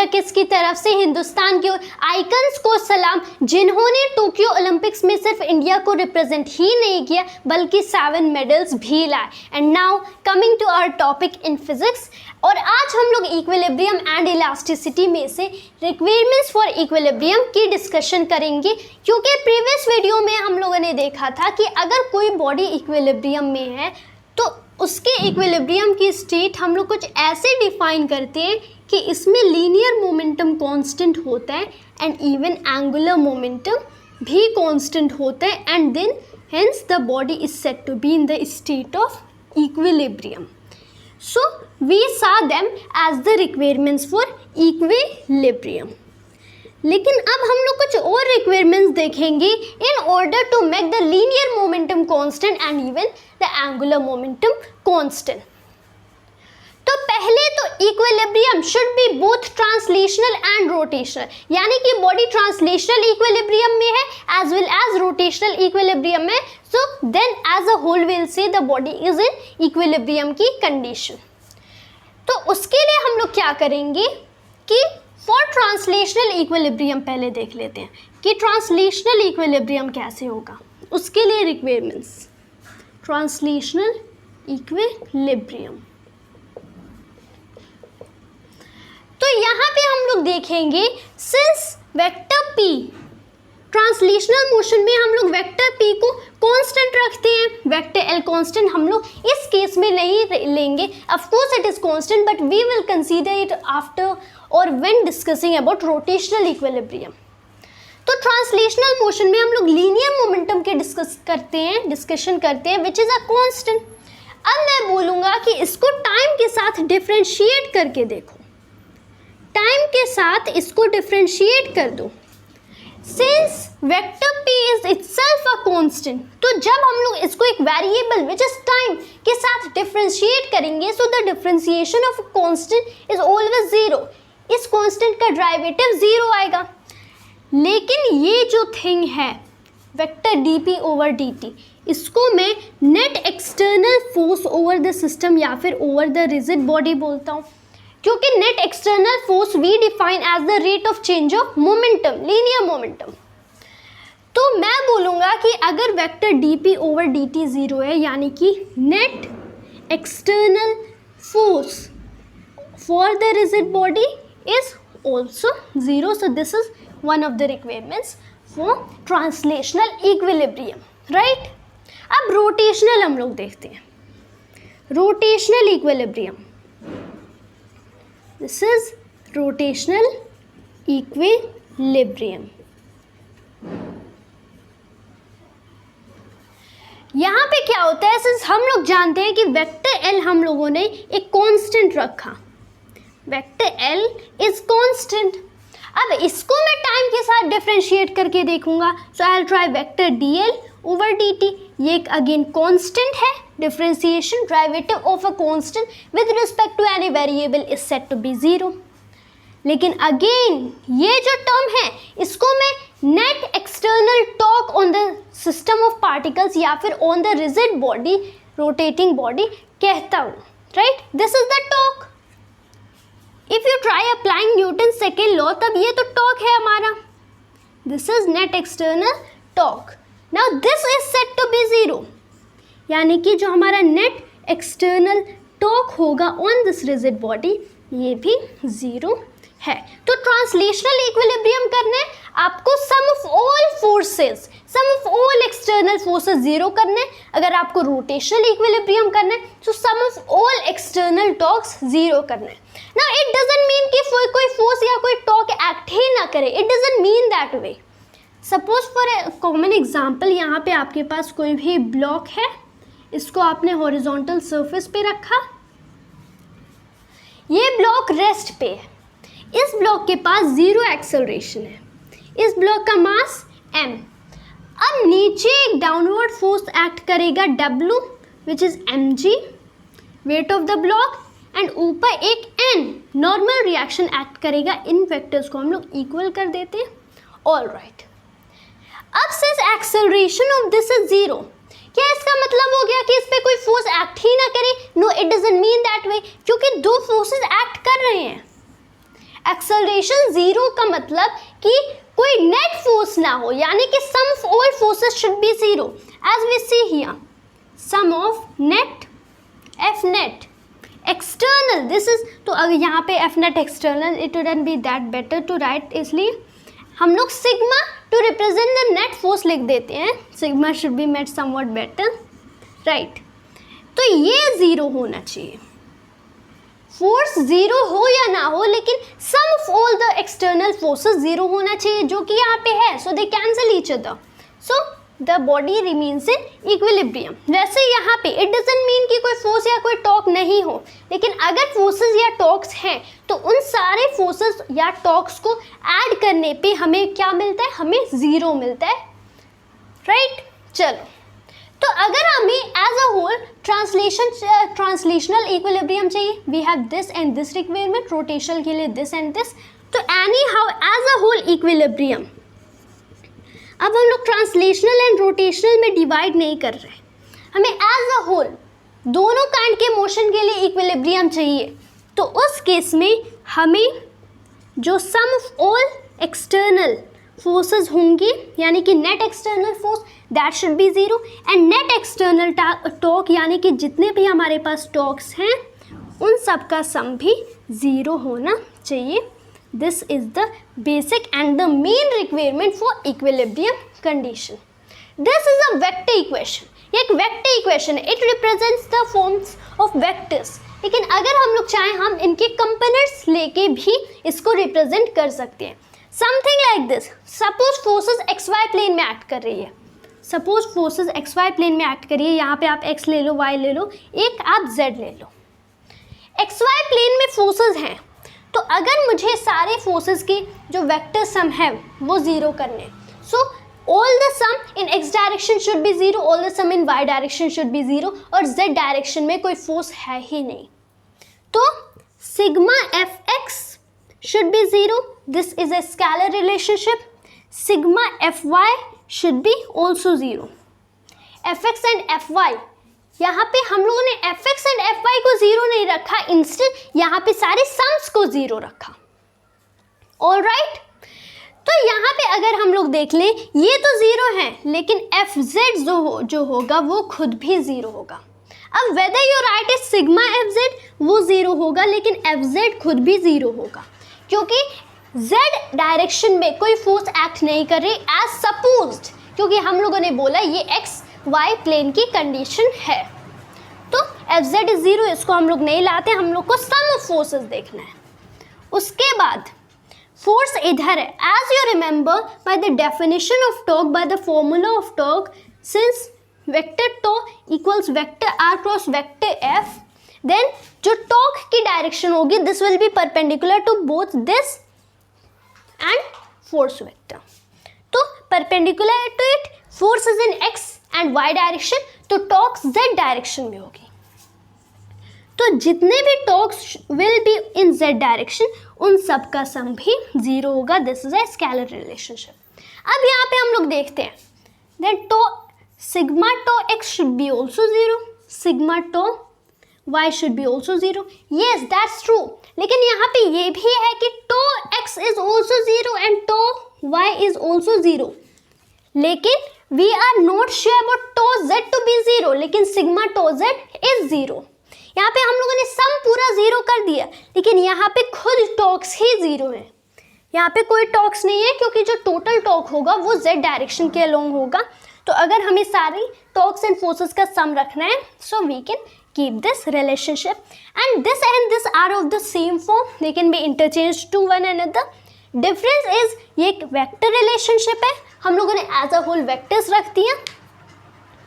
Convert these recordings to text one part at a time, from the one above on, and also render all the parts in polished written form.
Brackets की तरफ से हिंदुस्तान के आइकन्स को सलाम, जिन्होंने टोक्यो ओलंपिक्स में सिर्फ इंडिया को रिप्रेजेंट ही नहीं किया बल्कि 7 मेडल्स भी लाए। And now coming to our topic in physics, और आज हम लोग इक्विलिब्रियम एंड इलास्टिसिटी में से रिक्वायरमेंट्स फॉर इक्विलिब्रियम की डिस्कशन करेंगे, क्योंकि प्रीवियस वीडियो में हम लोगों ने देखा था कि अगर कोई बॉडी इक्विलिब्रियम में है तो उसके इक्विलिब्रियम की स्टेट हम लोग कुछ ऐसे डिफाइन करते हैं कि इसमें लीनियर मोमेंटम कांस्टेंट होता है एंड इवन एंगुलर मोमेंटम भी कांस्टेंट होता है, and then hence the body is said to be in the state of equilibrium. So we saw them as the requirements for equilibrium। लेकिन अब हम लोग कुछ और रिक्वायरमेंट्स देखेंगे in order to make the linear momentum constant and even the angular momentum constant. तो पहले तो equilibrium should be both translational and rotational, यानी कि बॉडी ट्रांसलेशनल इक्विलिब्रियम में है as well as rotational equilibrium में। So then as a whole will say the body is in equilibrium की condition. तो उसके लिए हम लोग क्या करेंगे कि फॉर ट्रांसलेशनल इक्विलिब्रियम पहले देख लेते हैं कि ट्रांसलेशनल इक्विलिब्रियम कैसे होगा। उसके लिए रिक्वायरमेंट्स ट्रांसलेशनल इक्विलिब्रियम, तो यहाँ पे हम लोग देखेंगे since vector p translational motion में हम लोग वेक्टर p को कांस्टेंट रखते हैं, वेक्टर l कांस्टेंट हम लोग इस केस में नहीं लेंगे, of course it is constant but we will consider it after और when discussing about rotational equilibrium. तो ट्रांसलेशनल मोशन में हम लोग लीनियर मोमेंटम के डिस्कशन करते हैं विच इज अ कांस्टेंट। अब मैं बोलूँगा कि इसको टाइम के साथ डिफ्रेंशिएट करके देखो, टाइम के साथ इसको डिफ्रेंशिएट कर दो। Since vector p is itself a constant, तो जब हम लोग इसको एक वेरिएबल विच इज टाइम के साथ डिफ्रेंशिएट करेंगे, so the differentiation of constant is always zero, इस कांस्टेंट का डेरिवेटिव जीरो आएगा। लेकिन ये जो थिंग है वेक्टर dp ओवर dt, इसको मैं net external force over the system या फिर ओवर द रिजिड बॉडी बोलता हूँ, क्योंकि net external force we define as the rate of change of momentum, linear momentum. तो मैं बोलूँगा कि अगर vector dp over dt zero है, यानी कि net external force for the rigid body is also zero, so this is one of the requirements for translational equilibrium, right? अब rotational हम लोग देखते हैं, rotational equilibrium, this is rotational equilibrium। यहाँ पे क्या होता है, सिंस हम लोग जानते हैं कि वेक्टर l हम लोगों ने एक कांस्टेंट रखा, वेक्टर l इज कांस्टेंट। अब इसको मैं टाइम के साथ डिफरेंशिएट करके देखूंगा, so I will try vector dl over dt, ये एक अगेन कांस्टेंट है, differentiation derivative of a constant with respect to any variable is said to be zero. लेकिन अगेन ये जो टर्म है इसको मैं net external torque on the system of particles या फिर on the rigid body, rotating body कहता हूँ, right? This is the torque. If you try applying Newton second law, तब ये तो टॉर्क है हमारा, this is net external torque. Now this is said to be zero, यानी कि जो हमारा नेट एक्सटर्नल टॉर्क होगा ऑन दिस रिजिड बॉडी ये भी जीरो है। तो ट्रांसलेशनल इक्विलिब्रियम करने आपको sum of all forces, sum of all external forces zero करने। अगर आपको रोटेशनल इक्विलिब्रियम करना है तो sum of all external torques zero करने। ना इट डजंट मीन कि कोई फोर्स या कोई टॉर्क एक्ट ही ना करे, it doesn't mean that way. Suppose for a common example, यहाँ पे आपके पास कोई भी ब्लॉक है, इसको आपने हॉरिजॉन्टल सरफेस पे रखा, ये ब्लॉक रेस्ट पे है, इस ब्लॉक के पास जीरो एक्सेलरेशन है, इस ब्लॉक का मास m। अब नीचे एक डाउनवर्ड फोर्स एक्ट करेगा w which is mg, weight of the block, and ऊपर एक n नॉर्मल रिएक्शन एक्ट करेगा। इन वेक्टर्स को हम लोग इक्वल कर देते हैं, ऑल राइट। अब since acceleration of this is zero, क्या इसका मतलब हो गया कि इस पे कोई फोर्स एक्ट ही ना करे? No, it doesn't mean that way, क्योंकि दो फोर्सेस एक्ट कर रहे हैं। एक्सेलरेशन जीरो का मतलब कि कोई नेट फोर्स ना हो, यानी कि sum of all forces should be zero as we see here, sum of net F net external this is, तो अगर यहाँ पे F net external it wouldn't be that better to write, इसलिए हम लोग sigma to represent the net force लिख देते हैं, sigma should be made somewhat better, right. तो ये ज़ीरो होना चाहिए, फोर्स ज़ीरो हो या ना हो लेकिन sum of all the external forces zero होना चाहिए, जो कि यहाँ पे है, so they cancel each other, so the body remains in equilibrium. वैसे यहाँ पे इट डजंट मीन कि कोई फोर्स या कोई टॉर्क नहीं हो, लेकिन अगर फोर्सेस या टॉर्क्स हैं तो उन सारे फोर्सेस या टॉर्क्स को ऐड करने पे हमें क्या मिलता है, हमें ज़ीरो मिलता है, राइट। चलो, तो अगर हमें as a whole translational equilibrium चाहिए, we have this and this requirement, rotation के लिए दिस एंड दिस, तो anyhow as a whole equilibrium, अब हम लोग ट्रांसलेशनल एंड रोटेशनल में डिवाइड नहीं कर रहे, हमें एज अ होल दोनों काइंड के मोशन के लिए इक्विलिब्रियम चाहिए, तो उस केस में हमें जो सम ऑफ ऑल एक्सटर्नल फोर्सेस होंगे, यानी कि net external force that should be zero, and net external torque यानी कि जितने भी हमारे पास टॉर्क्स हैं उन सब का सम भी ज़ीरो होना चाहिए। This is the basic and the main requirement for equilibrium condition. This is a vector equation. ये एक vector equation है. It represents the forms of vectors. लेकिन अगर हम लोग चाहें हम इनके components लेके भी इसको represent कर सकते हैं. Something like this. Suppose forces XY plane में act कर रही है. Suppose forces XY plane में act कर रही है. यहाँ पे आप X ले लो, Y ले लो, एक आप Z ले लो. XY plane में forces हैं. तो अगर मुझे सारे फोर्सेस की जो वेक्टर सम है वो ज़ीरो करने, so all the sum in x direction should be zero, all the sum in y direction should be zero, और जेड डायरेक्शन में कोई फोर्स है ही नहीं, तो sigma F x should be zero, this is a scalar relationship, sigma F y should be also zero, F x and F y, यहाँ पे हम लोगों ने F x and F y को ज़ीरो नहीं रखा, इंस्टेड यहाँ पे सारे सम्स को ज़ीरो रखा, ऑलराइट। तो यहाँ पे अगर हम लोग देख लें ये तो ज़ीरो है, लेकिन एफ जेड जो होगा वो खुद भी ज़ीरो होगा। अब whether you right is sigma F Z, वो ज़ीरो होगा, लेकिन एफ जेड खुद भी ज़ीरो होगा, क्योंकि जेड डायरेक्शन में कोई फोर्स एक्ट नहीं कर रही एज सपोज्ड, क्योंकि हम लोगों ने बोला ये एक्स वाई प्लेन की कंडीशन है, तो एफ जेड इज ज़ीरो, इसको हम लोग नहीं लाते, हम लोग को सम ऑफ फोर्सेस देखना है। उसके बाद फोर्स इधर है, as you remember by the definition of torque, by the formula of torque, since vector tau equals vector r cross vector F, then जो टॉर्क की डायरेक्शन होगी this will be perpendicular to both this and force vector, तो perpendicular to it force is in x and y direction, तो torque z direction में होगी, तो जितने भी torques will be in z direction उन सब का सम भी ज़ीरो होगा, this is a scalar relationship. अब यहाँ पे हम लोग देखते हैं, then tau sigma tau x should be also zero, sigma tau y should be also zero, yes that's true, लेकिन यहाँ पे ये भी है कि tau x is also zero and tau y is also zero, लेकिन we are not sure about tau z to be zero, लेकिन sigma tau z is zero. यहाँ पे हम लोगों ने सम पूरा ज़ीरो कर दिया, लेकिन यहाँ पे खुद टॉर्क्स ही ज़ीरो है, यहाँ पे कोई टॉर्क्स नहीं है, क्योंकि जो टोटल टॉर्क होगा वो जेड डायरेक्शन के अलोंग होगा, तो अगर हमें सारी टॉर्क्स एंड फोर्सेस का सम रखना है, so we can keep this relationship, and this are of the same form, they can be interchange to one another. Difference is ये एक वेक्टर रिलेशनशिप है, हम लोगों ने एज अ होल वेक्टर्स रख दिया,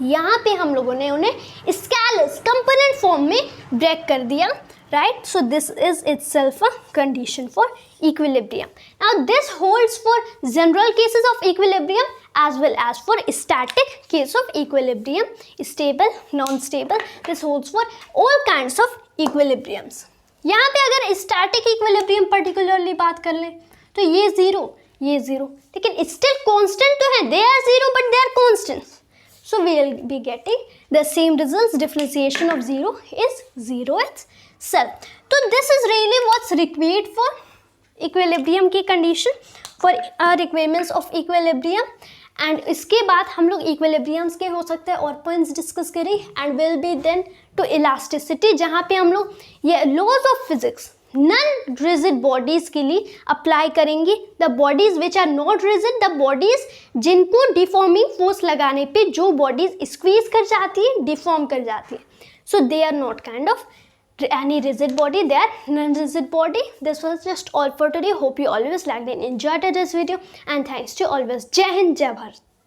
यहाँ पे हम लोगों ने उन्हें स्केलर्स कंपोनेंट फॉर्म में ब्रेक कर दिया, right. So this is itself a condition for equilibrium. Now this holds for general cases of equilibrium as well as for static case of equilibrium, stable, non-stable, this holds for all kinds of equilibriums। यहाँ पे अगर static equilibrium particularly बात कर लें तो ये zero, लेकिन still constant तो है, they are zero but they are constants, so we will be getting the same results, differentiation of zero is zero itself। तो this is really what's required for equilibrium की condition for requirements of equilibrium. And इसके बाद हम लोग equilibriums के हो सकते हैं और पॉइंट्स डिस्कस करें and will be then to elasticity, जहाँ पे हम लोग ये laws of physics non rigid bodies के लिए अप्लाई करेंगे। The bodies which are not rigid, the bodies जिनको डिफॉर्मिंग फोर्स लगाने पे जो बॉडीज स्क्वीज कर जाती है, डिफॉर्म कर जाती है, so they are not kind of any rigid body, they are non-rigid body. This was just all for today. Hope you always liked and enjoyed this video, and thanks to always. Jai Hind, Jai Bharat.